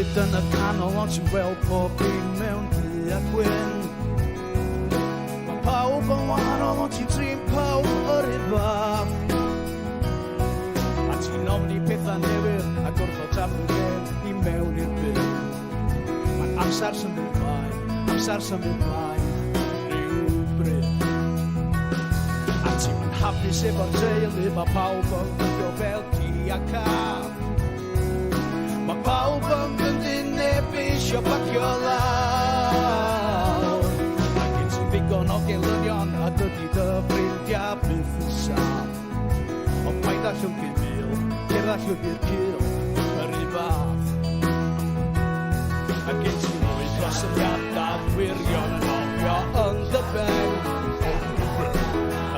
Gyda yn y canol ond sy'n weld pob un mewn dy a gwyn. Mae pawb yn wahanol ond ti'n trin pawb yr un fath. A ti'n ofni pethau newydd a gwrthod amgen i mewn i'r byd. Mae'n amser symud blaen, amser symud blaen, rhywbryd. A ti'n hapus efo'r teulu, mae pawb yn gwydio fel ci a cath. Mae pawb yn mynd i nebysio bacio lawr. Mae gen ti ddigon o gelynion a dydy dy ffrindiau byth yn saff. Ond paid a llwgu'r mil, cer a llwgu'r cil, yr un fath. A gen ti mwy dros syniadau wirion yn ofio yn dy ben.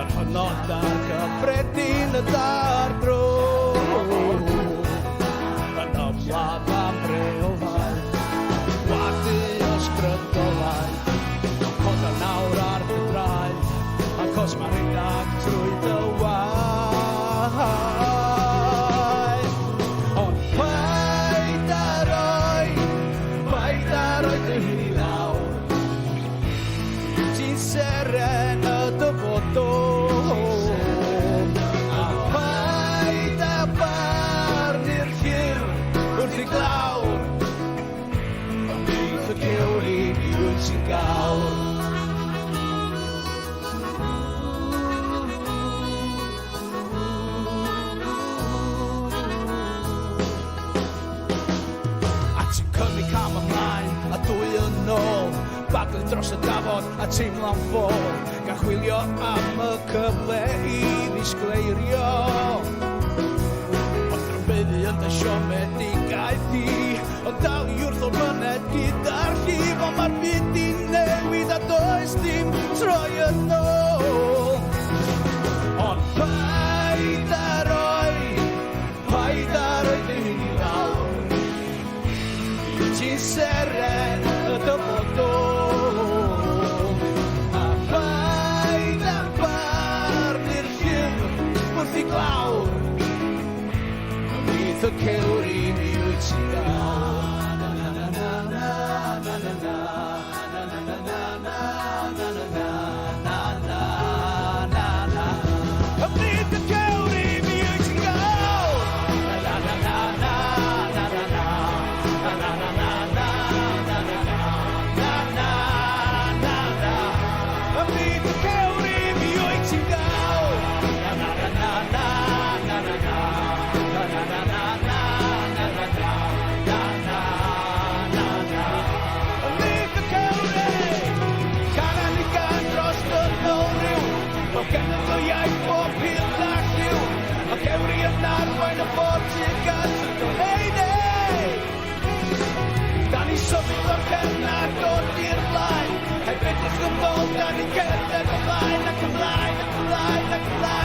Yr hynod a'r gyffredin y dar dro. Ymladd am reolau, gwadu ysgrydolau, coda nawr ar dy draed, achos mae'n rhedeg trwy dy waith. Ond paid a roi dy hun i lawr, ti'n seren y dyfodol. Wrth i glawr, bydd y cewri i wyt sy'n gawr. A ti'n cynnig cam ymlaen, a dwy yn ôl, baglu dros y dafod a teimlo'n ffôl, gan chwilio am y cyfle i ddisgleirio. Byddu yn dy siomedigaeth di, ond dal i wrth o'r myned gyda'r llif, ond mae'r byd di newid a does dim troi yn ôl. Ond paid a roi dy hun i lawr, ti'n seren y dyfodol. A paid a barnu'r llyfr wrth i glawr, the cewri mi wyt sy'n gawr. Ymwneud y cewri mi wyt sy'n gawr. Ymwneud y cewri mi wyt sy'n gawr. Gennych o iaith bob hyn a lliw, a cewri yn arwain y ffordd tuag at y hei. Da ni symud o'r cefnag dod i'r blaen, heb edrych yn ôl, da ni cerdded ymlaen ac ymlaen ac ymlaen ac ymlaen.